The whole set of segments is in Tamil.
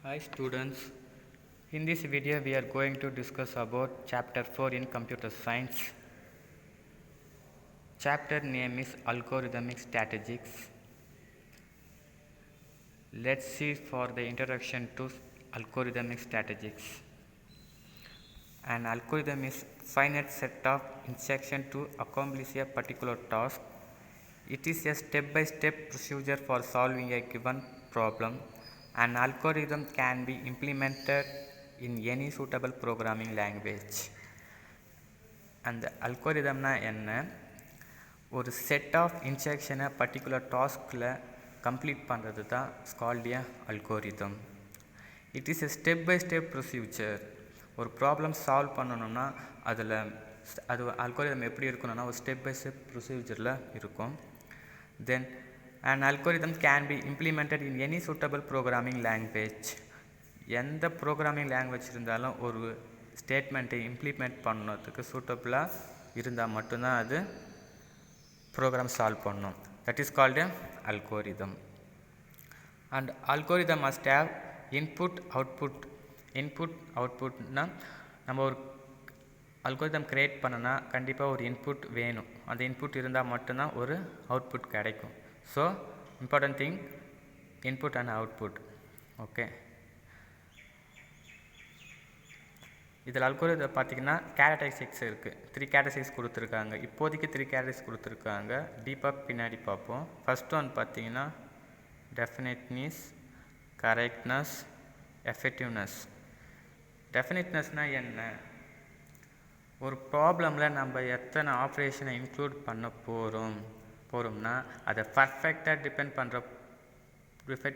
Hi students, in this video we are going to discuss about chapter 4 in computer science. Chapter name is algorithmic statistics. Let's see for the introduction to algorithmic statistics. An algorithm is finite set of instructions to accomplish a particular task. It is a step-by-step procedure for solving a given problem. An algorithm can be implemented in any suitable programming language. அந்த அல்கோரிதம்னா என்ன, ஒரு செட் ஆஃப் இன்ஸ்ட்ரக்ஷனை பர்டிகுலர் டாஸ்கில் கம்ப்ளீட் பண்ணுறது தான் called a algorithm. It is a step by step procedure. ஒரு ப்ராப்ளம் சால்வ் பண்ணணும்னா அதில் அது அல்கோரிதம் எப்படி இருக்கணும்னா ஒரு ஸ்டெப் பை ஸ்டெப் ப்ரொசீஜரில் இருக்கும். தென் an algorithm can be implemented in any suitable programming language. எந்த ப்ரோக்ராமிங் லாங்குவேஜ் இருந்தாலும் ஒரு ஸ்டேட்மெண்ட்டை இம்ப்ளிமெண்ட் பண்ணுறதுக்கு சூட்டபுளாக இருந்தால் மட்டும்தான் அது ப்ரோக்ராம் சால்வ் பண்ணும். That is called a algorithm. And algorithm must have input அவுட்புட்னா நம்ம ஒரு அல்கோரிதம் க்ரியேட் பண்ணனா கண்டிப்பாக ஒரு இன்புட் வேணும். அந்த இன்புட் இருந்தால் மட்டும்தான் ஒரு அவுட்புட் கிடைக்கும். So important thing input and output. Okay, இதில் அல்கோரிதம் பார்த்திங்கன்னா கேரக்டரிஸ்டிக்ஸ் இருக்குது. 3 கேரக்டரிஸ்டிக்ஸ் கொடுத்துருக்காங்க. இப்போதைக்கு 3 கேரக்டரிஸ்டிக்ஸ் கொடுத்துருக்காங்க. டீப்பாக பின்னாடி பார்ப்போம். ஃபஸ்ட் ஒன் பார்த்திங்கன்னா டெஃபினெட்னஸ், கரெக்ட்னஸ், எஃபெக்டிவ்னஸ். டெஃபினெட்னஸ்னால் என்ன, ஒரு ப்ராப்ளமில் நம்ம எத்தனை ஆப்ரேஷனை இன்க்ளூட் பண்ண போகிறோம்னா அதை பர்ஃபெக்டாக டிஃபைன்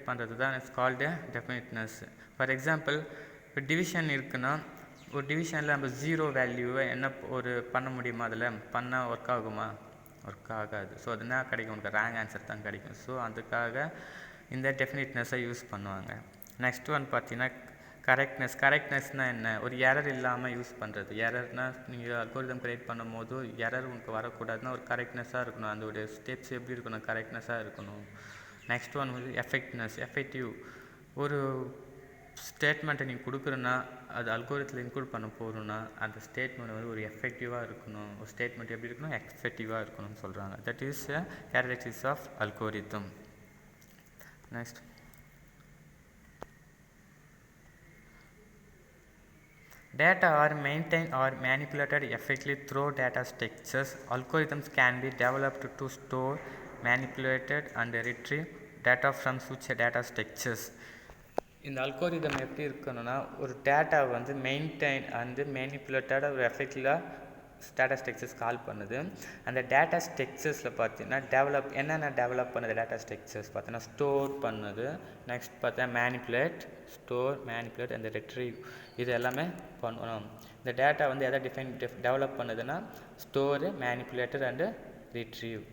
பண்ணுறது தான் இட்ஸ் கால்டு டெஃபினெட்னஸ். ஃபார் எக்ஸாம்பிள், இப்போ டிவிஷன் இருக்குன்னா ஒரு டிவிஷனில் நம்ம 0 வேல்யூவை என்ன ஒரு பண்ண முடியுமா, அதில் பண்ணால் ஒர்க் ஆகுமா, ஒர்க் ஆகாது. ஸோ அது என்ன கிடைக்கும், உங்களுக்கு ராங் ஆன்சர் தான் கிடைக்கும். ஸோ அதுக்காக இந்த டெஃபினெட்னஸை யூஸ் பண்ணுவாங்க. நெக்ஸ்ட் ஒன் பார்த்தீங்கன்னா கரெக்ட்னஸ்னால் என்ன, ஒரு எரர் இல்லாமல் யூஸ் பண்ணுறது. எரர்னால் நீங்கள் அல்கோரிதம் க்ரியேட் பண்ணும் போது எரர் உங்களுக்கு வரக்கூடாதுன்னா ஒரு கரெக்ட்னஸாக இருக்கணும். அதோடைய ஸ்டெப்ஸ் எப்படி இருக்கணும், கரெக்ட்னஸாக இருக்கணும். நெக்ஸ்ட் ஒன் வந்து எஃபெக்டிவ். ஒரு ஸ்டேட்மெண்ட்டை நீங்கள் கொடுக்குறோன்னா அது அல்கோரிதத்தில் இன்க்ளூட் பண்ண போகிறோன்னா அந்த ஸ்டேட்மெண்ட் வந்து ஒரு எஃபெக்டிவாக இருக்கணும். ஒரு ஸ்டேட்மெண்ட் எப்படி இருக்கணும், எஃபெக்டிவாக இருக்கணும்னு சொல்கிறாங்க. That is characteristics of algorithm. Next, data are maintained or manipulated effectively through data structures. Algorithms can be developed to store, manipulated and retrieve data from such data structures. இந்த அல்கோரிதம் எப்படி இருக்கணும்னா ஒரு டேட்டா வந்து மெயின்டைன் அண்டு மேனிப்புலேட்டட் ஒரு எஃபெக்டிவாக டேட்டா ஸ்ட்ரக்சர்ஸ் கால் பண்ணுது. அந்த டேட்டா ஸ்ட்ரக்சர்ஸில் பார்த்தீங்கன்னா என்னென்ன டெவலப் பண்ணுது டேட்டா ஸ்ட்ரக்சர்ஸ் பார்த்தீங்கன்னா ஸ்டோர் பண்ணுது. நெக்ஸ்ட் பார்த்தா மேனிப்புலேட் அண்ட் ரிட்ரீவ். இது எல்லாமே பண்ணணும். இந்த டேட்டா வந்து எதை டெவலப் பண்ணுதுன்னா ஸ்டோரு, மேனிப்புலேட்டர் அண்டு ரிட்ரீவ்.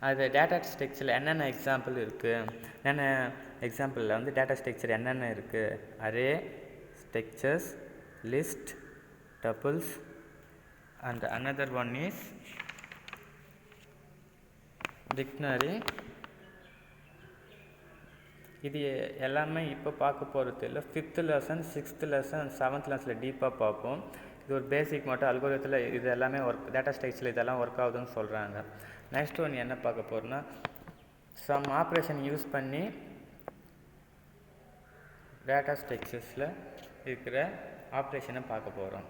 அது டேட்டா ஸ்ட்ரக்சரில் என்னென்ன எக்ஸாம்பிள் இருக்குது, என்னென்ன எக்ஸாம்பிளில் வந்து டேட்டா ஸ்ட்ரக்சர் என்னென்ன இருக்குது, array structures, list, tuples and another one is dictionary. இது எல்லாமே இப்போ பார்க்க போகிறது இல்லை. 5th lesson, 6th lesson, 7th லெசனில் டீப்பாக பார்ப்போம். இது ஒரு பேசிக் மட்டும். அல்கோரிதத்தில் இது எல்லாமே டேட்டா ஸ்ட்ரக்சரில் இதெல்லாம் ஒர்க் ஆகுதுன்னு சொல்கிறாங்க. நெக்ஸ்ட் ஒன் என்ன பார்க்க போகிறோன்னா சம் ஆப்ரேஷன் யூஸ் பண்ணி டேட்டா ஸ்ட்ரக்சர்ஸில் இருக்கிற ஆப்ரேஷனை பார்க்க போகிறோம்.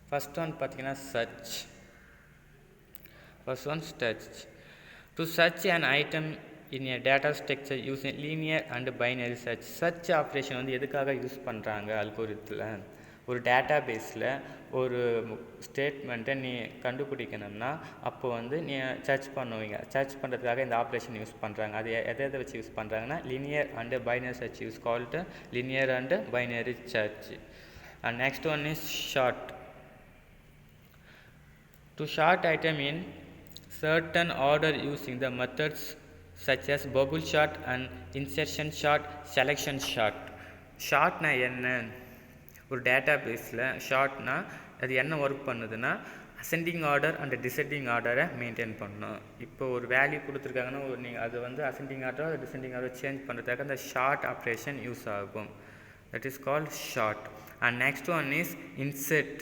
ஃபர்ஸ்ட் ஒன் பார்த்தீங்கன்னா search. To search an item in a data structure using linear and binary search. Search operation வந்து எதுக்காக யூஸ் பண்ணுறாங்க அல்கோரிதத்தில், ஒரு டேட்டா பேஸில் ஒரு ஸ்டேட்மெண்ட்டை நீ கண்டுபிடிக்கணும்னா அப்போ வந்து நீ சர்ச் பண்ணுவீங்க. சர்ச் பண்ணுறதுக்காக இந்த ஆப்ரேஷன் யூஸ் பண்ணுறாங்க. அது எதை வச்சு யூஸ் பண்ணுறாங்கன்னா linear and binary search use called linear and binary search. And next one is sort. To sort item in certain order using the methods such as bubble sort and insertion sort, selection sort. ஷார்ட்னா என்ன, ஒரு டேட்டா பேஸில் ஷார்ட்னா அது என்ன ஒர்க் பண்ணுதுன்னா அசெண்டிங் ஆர்டர் அண்ட் டிசெண்டிங் ஆர்டரை மெயின்டைன் பண்ணணும். இப்போ ஒரு வேல்யூ கொடுத்துருக்காங்கன்னா நீங்கள் அது வந்து அசெண்டிங் ஆர்டர் அது டிசெண்டிங் ஆர்டர் சேஞ்ச் பண்ணுறதுக்காக அந்த ஷார்ட் ஆப்ரேஷன் யூஸ் ஆகும். That is called short. And next one is insert.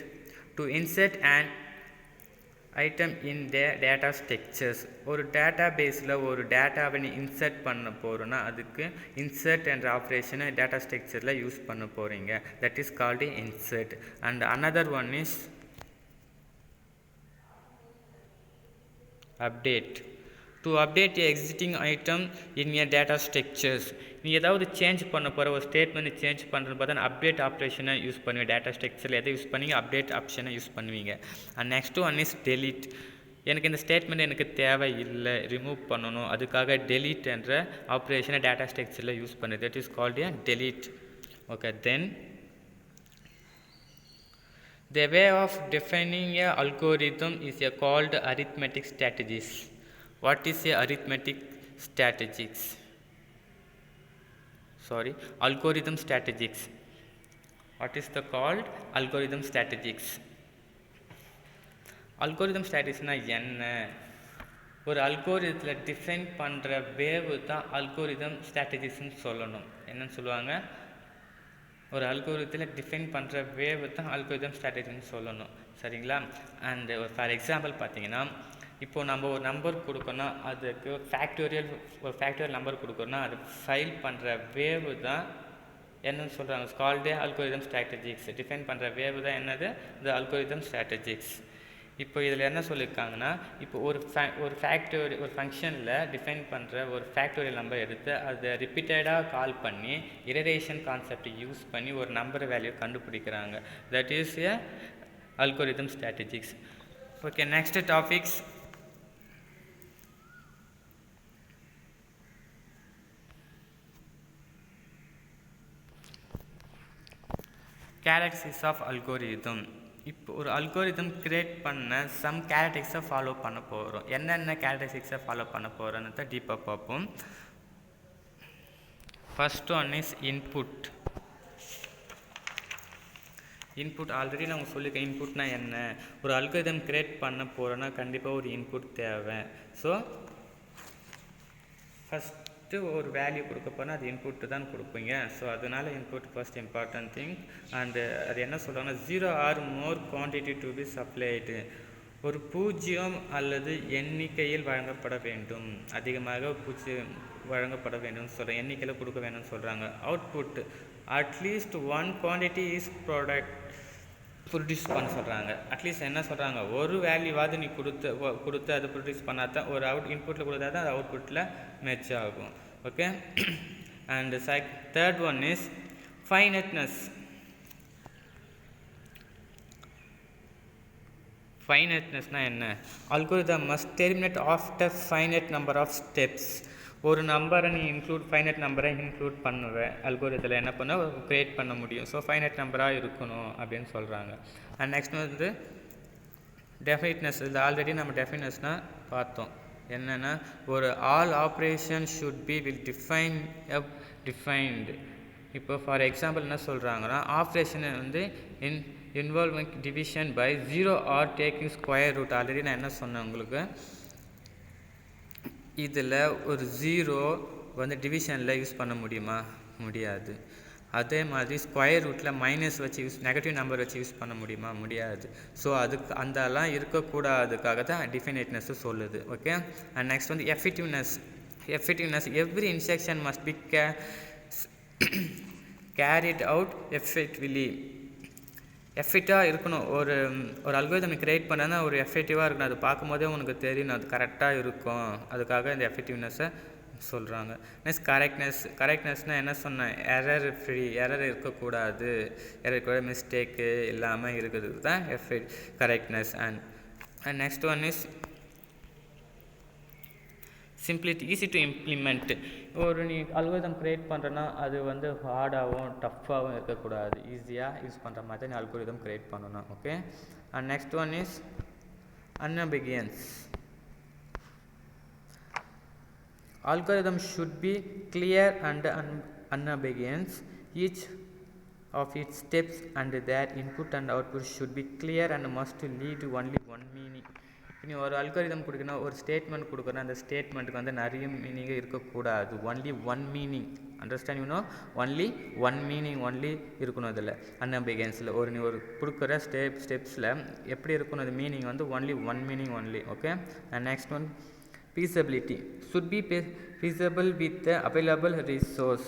To insert and item in data structures. ஒரு டேட்டா பேஸில் ஒரு டேட்டாவை நீ இன்சர்ட் பண்ண போகிறோன்னா அதுக்கு இன்சர்ட் என்ற ஆப்ரேஷனை டேட்டா ஸ்ட்ரக்சரில் யூஸ் பண்ண போகிறீங்க. That is called insert. And another one is update. To update a existing item in a data structures. நீ ஏதாவது சேஞ்ச் பண்ண போகிற ஒரு ஸ்டேட்மெண்ட் சேஞ்ச் பண்ணுறது பார்த்தா அப்டேட் ஆப்ரேஷனை யூஸ் பண்ணுவீங்க. டேட்டா ஸ்ட்ரக்சரில் எதை யூஸ் பண்ணுவீங்க? அப்டேட் ஆப்ஷனை யூஸ் பண்ணுவீங்க. And next one is delete. எனக்கு இந்த ஸ்டேட்மெண்ட் எனக்கு தேவை இல்லை, ரிமூவ் பண்ணணும், அதுக்காக டெலீட் என்ற ஆப்ரேஷனை டேட்டா ஸ்ட்ரக்சரில் யூஸ் பண்ணுது. That is called a delete. Okay, then the way of defining a algorithm is called arithmetic strategies. What is a arithmetic strategies? Sorry, algorithm strategies. What is the called algorithm strategies? Algorithm strategiesனா என்ன? ஒரு அல்கோரிதத்தில் டிஃபைன் பண்ணுற வேவு தான் அல்கோரிதம் ஸ்ட்ராட்டஜிஸ்ன்னு சொல்லணும். என்னன்னு சொல்லுவாங்க? ஒரு அல்கோரிதத்தில் டிஃபைன் பண்ணுற வேவு தான் அல்கோரிதம் ஸ்ட்ராட்டஜின்னு சொல்லணும். சரிங்களா? அண்டு ஃபார் எக்ஸாம்பிள் பார்த்தீங்கன்னா, இப்போது நம்ம ஒரு நம்பர் கொடுக்கணும்னா அதுக்கு ஒரு ஃபேக்டோரியல் நம்பர் கொடுக்கணும்னா அது ஃபைல் பண்ணுற வேவு தான் என்னன்னு சொல்கிறாங்க? கால்டே அல்கோரிதம் ஸ்ட்ராட்டஜிக்ஸ். டிஃபைன் பண்ணுற வேவு தான் என்னது? இந்த அல்கோரிதம் ஸ்ட்ராட்டஜிக்ஸ். இப்போ இதில் என்ன சொல்லியிருக்காங்கன்னா, இப்போ ஒரு ஃபங்க்ஷனில் டிஃபைன் பண்ணுற ஒரு ஃபேக்டோரியல் நம்பர் எடுத்து அதை ரிப்பீட்டடாக கால் பண்ணி இட்டரேஷன் கான்செப்டை யூஸ் பண்ணி ஒரு நம்பர் வேல்யூ கண்டுபிடிக்கிறாங்க. That is a algorithm strategics. Okay, next topics. Characteristics of algorithm. இப்போ ஒரு அல்கோரிதம் கிரியேட் பண்ண சம் கேரக்டரிஸ்டிக்ஸை ஃபாலோ பண்ண போகிறோம். என்னென்ன கேரக்டரிஸ்டிக்ஸை ஃபாலோ பண்ண போகிறோன்னு தான் டீப்பாக பார்ப்போம். First one is input. Input already நான் உங்களுக்கு சொல்லியிருக்கேன். இன்புட்னா என்ன? ஒரு அல்கோரிதம் கிரியேட் பண்ண போகிறோன்னா கண்டிப்பாக ஒரு இன்புட் தேவை. ஸோ ஃபஸ்ட்டு ஒரு வேல்யூ கொடுக்க போனால் அது இன்புட்டு தான் கொடுப்பீங்க. ஸோ அதனால் input first important thing. And அது என்ன சொல்கிறாங்கன்னா 0 or more quantity to be supplied. ஒரு பூஜ்ஜியம் அல்லது எண்ணிக்கையில் வழங்கப்பட வேண்டும், அதிகமாக பூஜ்ஜியம் வழங்கப்பட வேண்டும் சொல்கிறேன், எண்ணிக்கையில் கொடுக்க வேணும்னு சொல்கிறாங்க. Output at least 1 quantity is produce பண்ண சொல்கிறாங்க. அட்லீஸ்ட் என்ன சொல்கிறாங்க? ஒரு வேல்யூவாவது நீ கொடுத்து அதை ப்ரொடியூஸ் பண்ணால் தான் ஒரு இன்புட்டில் கொடுத்தா தான் அது அவுட்புட்டில் மேட்ச் ஆகும். Okay, and third one is finiteness. ஃபைனட்னஸ்னால் என்ன? Algorithm must terminate after finite number of steps. ஒரு நம்பரை நீ ஃபைனட் நம்பரை இன்க்ளூட் பண்ணுவேன் அல்கோரிதத்தில் என்ன பண்ண க்ரியேட் பண்ண முடியும். ஸோ ஃபைனட் நம்பராக இருக்கணும் அப்படின்னு சொல்கிறாங்க. அண்ட் நெக்ஸ்ட் வந்து டெஃபினிட்னஸ். இது ஆல்ரெடி நம்ம டெஃபினிட்னஸ்னால் பார்த்தோம். என்னென்னா ஒரு all operation should be well defined. இப்போ ஃபார் எக்ஸாம்பிள் என்ன சொல்கிறாங்கன்னா, ஆப்ரேஷனை வந்து involving division by 0 or taking square root. Already நான் என்ன சொன்னேன் உங்களுக்கு, இதில் ஒரு 0 வந்து டிவிஷனில் யூஸ் பண்ண முடியுமா? முடியாது. அதே மாதிரி ஸ்கொயர் ரூட்டில் மைனஸ் வச்சு நெகட்டிவ் நம்பர் வச்சு யூஸ் பண்ண முடியுமா? முடியாது. ஸோ அதுக்கு அந்தலாம் இருக்கக்கூடாதுக்காக தான் டிஃபினைட்னஸ் சொல்லுது. ஓகே, அண்ட் நெக்ஸ்ட் வந்து effectiveness. Every instruction must be carried out effectively. எஃபெக்டாக இருக்கணும். ஒரு அல்கோரிதம் கிரியேட் பண்ணனா ஒரு எஃபெக்டிவாக இருக்கணும். அது பார்க்கும்போதே உனக்கு தெரியும் அது கரெக்டாக இருக்கும். அதுக்காக இந்த எஃபெக்டிவ்னஸை சொல்கிறாங்க. நெக்ஸ்ட் கரெக்ட்னஸ்னால் என்ன சொன்னேன்? Error free. எரர் இருக்கக்கூடாது. எரர் கூட மிஸ்டேக்கு இல்லாமல் இருக்கிறது தான் correctness. And next one is simplicity. Easy to implement. நீ அல்கோரிதம் க்ரியேட் பண்ணுறன்னா அது வந்து ஹார்டாகவும் டஃப்பாகவும் இருக்கக்கூடாது. ஈஸியாக யூஸ் பண்ணுற மாதிரி நீ அல்கோரிதம் க்ரியேட் பண்ணணும். Okay, and next one is unambiguous. Algorithm should be clear and unambiguous. Each of its steps and their input and output should be clear and must lead only one meaning. இனி ஒரு அல்காரிதம் கொடுக்கணும், ஒரு ஸ்டேட்மெண்ட் கொடுக்குறோம், அந்த ஸ்டேட்மெண்ட்டுக்கு வந்து நிறைய மீனிங்கே இருக்கக்கூடாது. Only one meaning, understand you know, only one meaning only இருக்கணும். அதில் அன்அம்பிகன்ஸில் நீ ஒரு கொடுக்குற ஸ்டெப்ஸில் எப்படி இருக்கணும், அது மீனிங் வந்து only one meaning only. Okay. And next one, feasibility should be feasible with the available resource.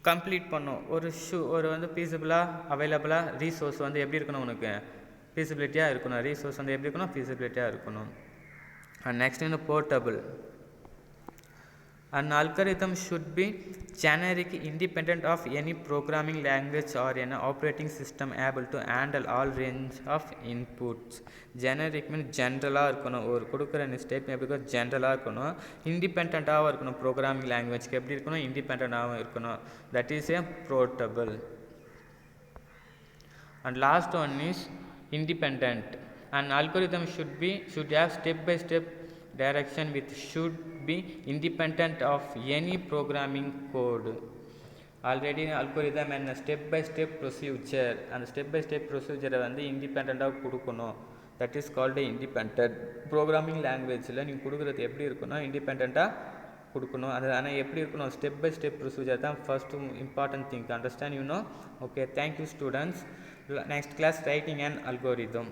Complete பண்ணும் ஒரு வந்து ஃபீஸிபிளாக அவைலபிளாக ரீசோர்ஸ் வந்து எப்படி இருக்கணும், உனக்கு ஃபீஸிபிலிட்டியாக இருக்கணும். ரீசோர்ஸ் வந்து எப்படி இருக்கணும், ஃபீஸிபிலிட்டியாக இருக்கணும். அண்ட் நெக்ஸ்ட் வந்து portable. An algorithm should be generic, independent of any programming language or an operating system, able to handle all range of inputs. Generic means general-ஆ இருக்கணும். ஒரு கொடுக்குற ஸ்டேட்மெண்ட் எப்படி இருக்கும், ஜென்ரலாக இருக்கணும். இண்டிபெண்ட்டாகவும் இருக்கணும். ப்ரோக்ராமிங் லாங்குவேஜ்க்கு எப்படி இருக்கணும், இண்டிபெண்ட்டாகவும் இருக்கணும். That is a portable. And last one is independent. An algorithm should have step-by-step direction with should be independent of any programming code. Already algorithm and step by step procedure, and step by step procedure வந்து இண்டிபெண்டண்டாக கொடுக்கணும். That is called independent. Programming லாங்குவேஜில் நீங்கள் கொடுக்குறது எப்படி இருக்கணும், இண்டிபெண்ட்டாக கொடுக்கணும். அது ஆனால் எப்படி இருக்கணும், ஸ்டெப் பை ஸ்டெப் ப்ரொசீஜர் தான் first important thing. Understand you know. Okay, thank you students. Next class, writing an algorithm.